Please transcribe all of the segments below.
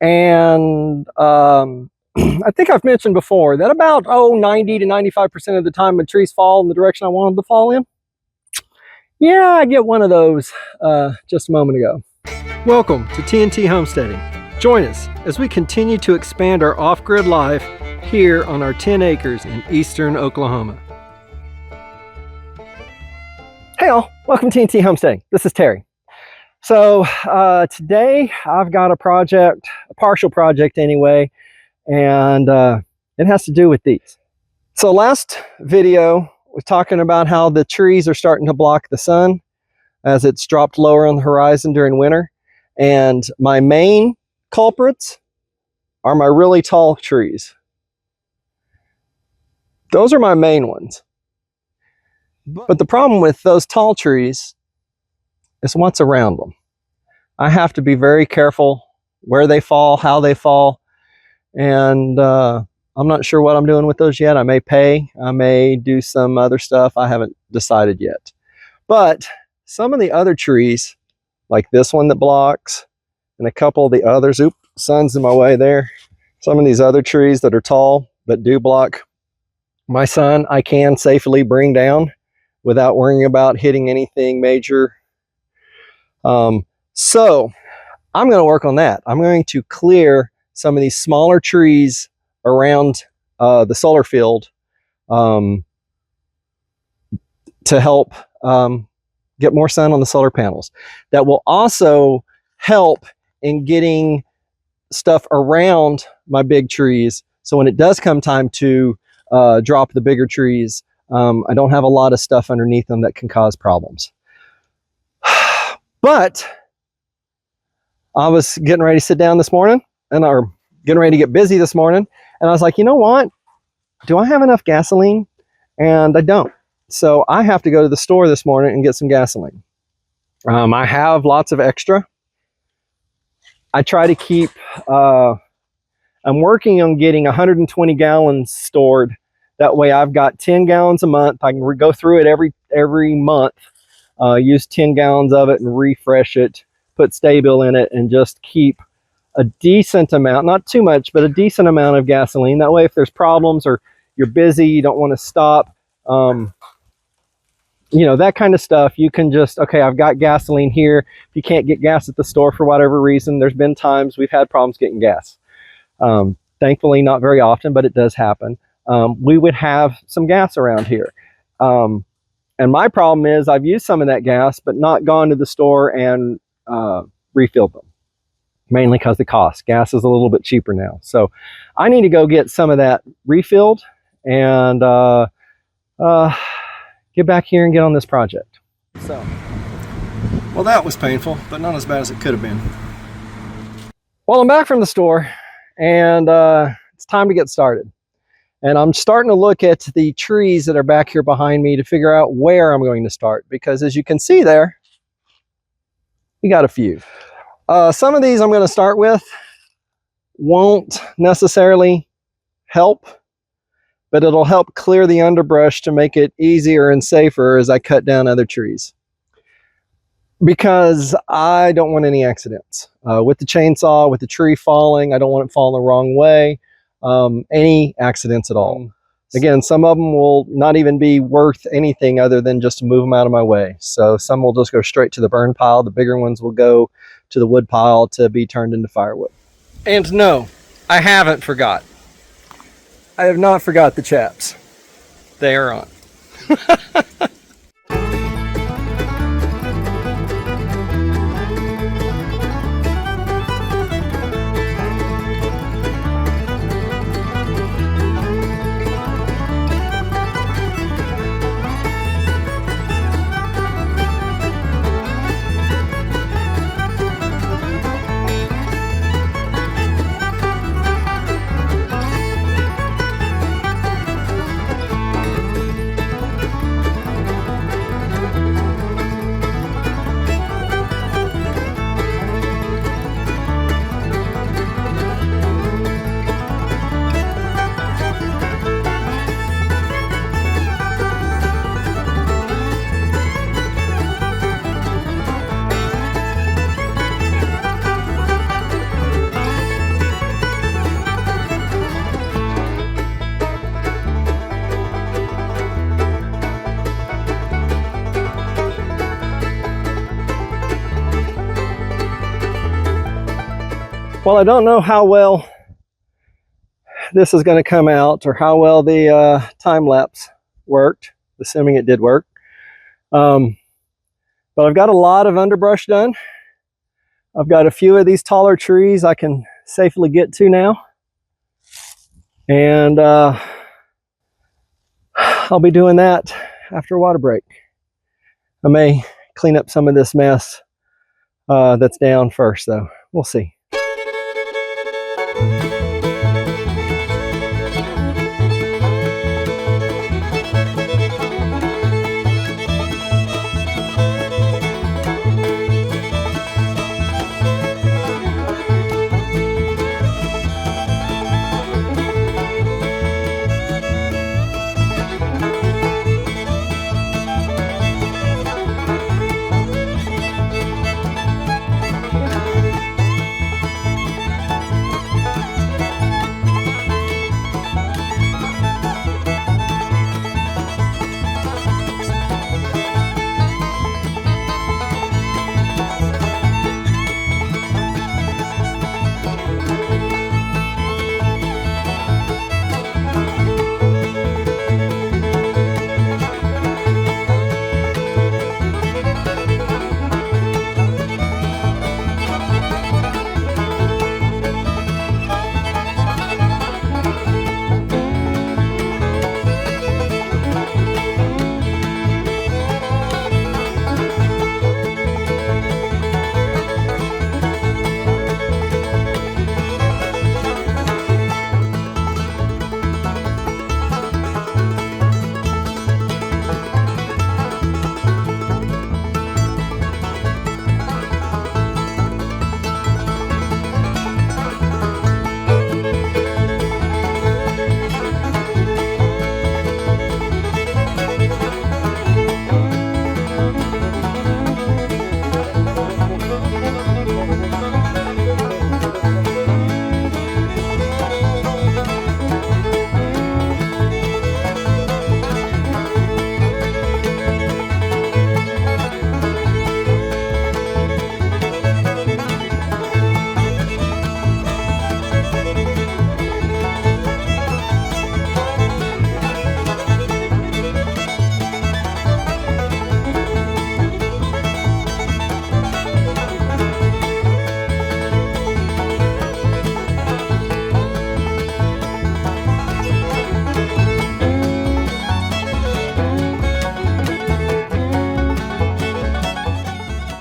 And I think I've mentioned before that about 90 to 95% of the time when trees fall in the direction I want them to fall in. Yeah, I get one of those just a moment ago. Welcome to TNT Homesteading. Join us as we continue to expand our off-grid life here on our 10 acres in eastern Oklahoma. Hey all, welcome to TNT Homesteading. This is Terry. So today I've got a project, a partial project anyway, and it has to do with these. So last video was talking about how the trees are starting to block the sun as it's dropped lower on the horizon during winter. And my main culprits are my really tall trees. Those are my main ones. But the problem with those tall trees is what's around them. I have to be very careful where they fall, how they fall, and I'm not sure what I'm doing with those yet. I may pay, I may do some other stuff. I haven't decided yet. But some of the other trees, like this one that blocks, and a couple of the others, oops, sun's in my way there. Some of these other trees that are tall but do block my sun, I can safely bring down without worrying about hitting anything major. So I'm going to work on that. I'm going to clear some of these smaller trees around the solar field to help get more sun on the solar panels. That will also help in getting stuff around my big trees, so when it does come time to drop the bigger trees, I don't have a lot of stuff underneath them that can cause problems. But I was getting ready to sit down this morning, or getting ready to get busy this morning, and I was like, you know what? Do I have enough gasoline? And I don't. So I have to go to the store this morning and get some gasoline. I have lots of extra. I try to keep, I'm working on getting 120 gallons stored. That way I've got 10 gallons a month. I can go through it every month, use 10 gallons of it and refresh it, put Stable in it, and just keep a decent amount, not too much, but a decent amount of gasoline. That way if there's problems or you're busy, you don't want to stop, you know, that kind of stuff, you can just, okay, I've got gasoline here. If you can't get gas at the store for whatever reason, there's been times we've had problems getting gas. Thankfully, not very often, but it does happen. We would have some gas around here. And my problem is I've used some of that gas, but not gone to the store and refilled them, mainly because the cost. Gas is a little bit cheaper now. So I need to go get some of that refilled and get back here and get on this project. So, well, that was painful, but not as bad as it could have been. Well, I'm back from the store, and it's time to get started. And I'm starting to look at the trees that are back here behind me to figure out where I'm going to start, because as you can see there, we got a few. Some of these I'm going to start with won't necessarily help, but it'll help clear the underbrush to make it easier and safer as I cut down other trees. Because I don't want any accidents. With the chainsaw, with the tree falling, I don't want it falling the wrong way. Any accidents at all. Again, some of them will not even be worth anything other than just to move them out of my way. So some will just go straight to the burn pile. The bigger ones will go to the wood pile to be turned into firewood. And no, I haven't forgot. I have not forgot the chaps. They are on. Well, I don't know how well this is going to come out or how well the time lapse worked, assuming it did work. But I've got a lot of underbrush done. I've got a few of these taller trees I can safely get to now. And I'll be doing that after a water break. I may clean up some of this mess that's down first, though. We'll see.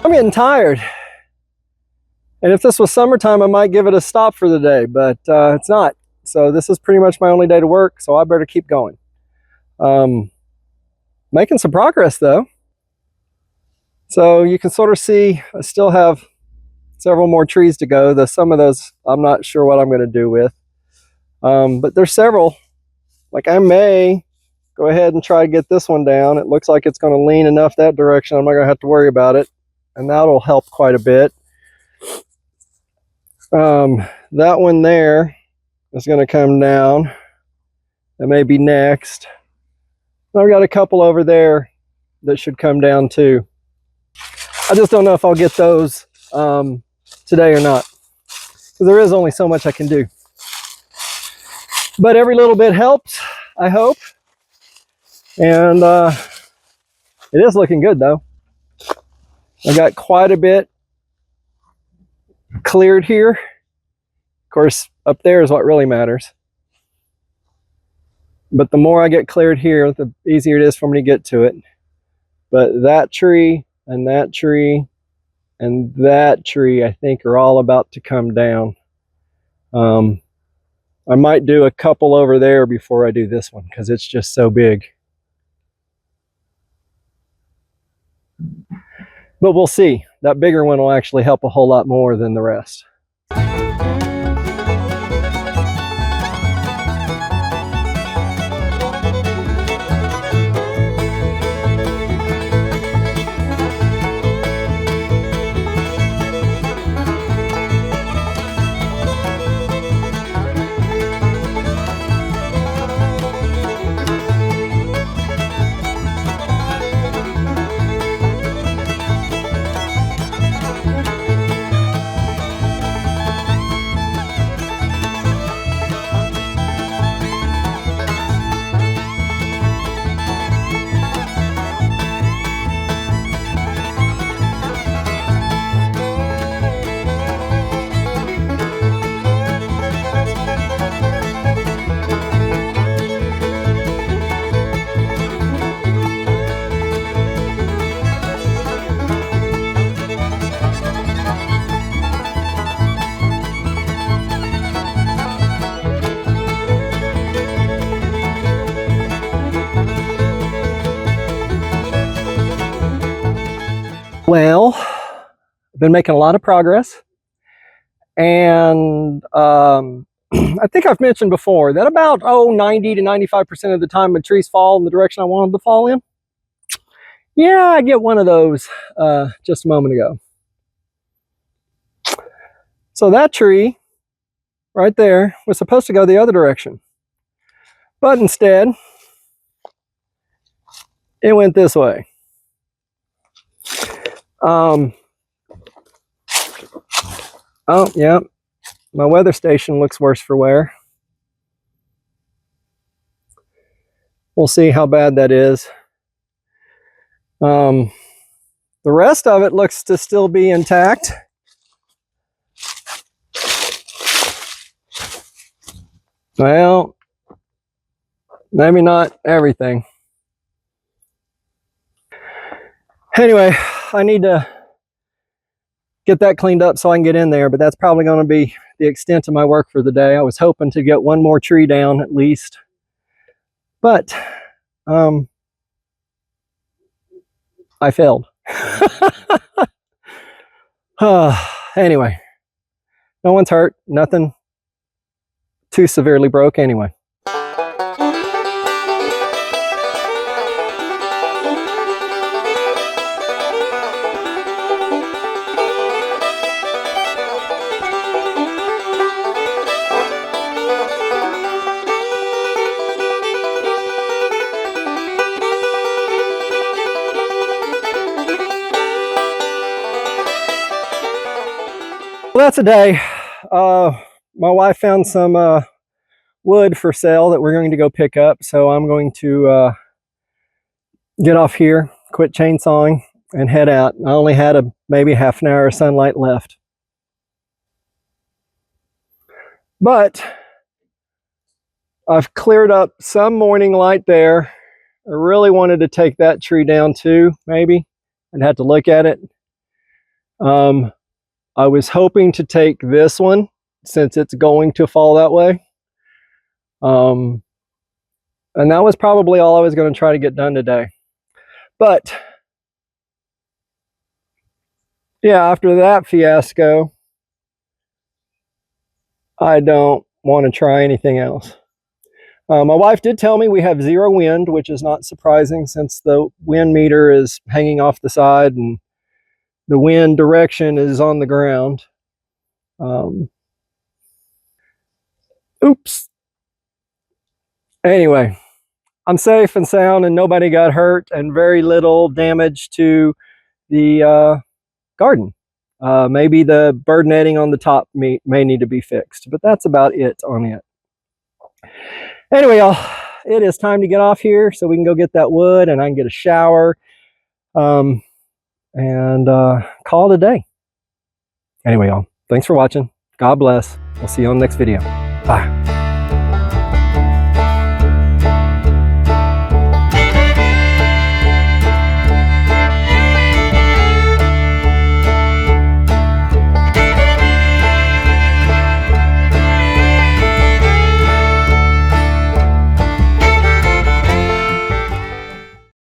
I'm getting tired. And if this was summertime, I might give it a stop for the day, but it's not. So this is pretty much my only day to work, so I better keep going. Making some progress though. So you can sort of see I still have several more trees to go. Some of those I'm not sure what I'm going to do with. But there's several. Like I may go ahead and try to get this one down. It looks like it's going to lean enough that direction. I'm not going to have to worry about it. And that'll help quite a bit. That one there is going to come down. That may be next. I've got a couple over there that should come down too. I just don't know if I'll get those today or not, because there is only so much I can do. But every little bit helps, I hope. And it is looking good though. I got quite a bit cleared here. Of course, up there is what really matters. But the more I get cleared here, the easier it is for me to get to it. But that tree and that tree and that tree, I think, are all about to come down. I might do a couple over there before I do this one, because it's just so big. But we'll see. That bigger one will actually help a whole lot more than the rest. Well, I've been making a lot of progress. And I think I've mentioned before that about 90 to 95% of the time when trees fall in the direction I want them to fall in. Yeah, I get one of those just a moment ago. So that tree right there was supposed to go the other direction. But instead, it went this way. Oh, yeah, my weather station looks worse for wear. We'll see how bad that is. The rest of it looks to still be intact. Well, maybe not everything. Anyway, I need to get that cleaned up so I can get in there, but that's probably going to be the extent of my work for the day. I was hoping to get one more tree down at least, but I failed. Anyway, no one's hurt, nothing too severely broke anyway. Well, that's a day. My wife found some wood for sale that we're going to go pick up, so I'm going to get off here, quit chainsawing, and head out. I only had maybe half an hour of sunlight left. But I've cleared up some morning light there. I really wanted to take that tree down too, maybe. I'd have to look at it. I was hoping to take this one since it's going to fall that way. And that was probably all I was going to try to get done today. But yeah, after that fiasco, I don't want to try anything else. My wife did tell me we have zero wind, which is not surprising since the wind meter is hanging off the side and the wind direction is on the ground. Oops. Anyway, I'm safe and sound and nobody got hurt and very little damage to the garden. Maybe the bird netting on the top may need to be fixed, but that's about it on it. Anyway, y'all, it is time to get off here so we can go get that wood and I can get a shower and call it a day. Anyway, y'all, thanks for watching. God bless. We'll see you on the next video. Bye.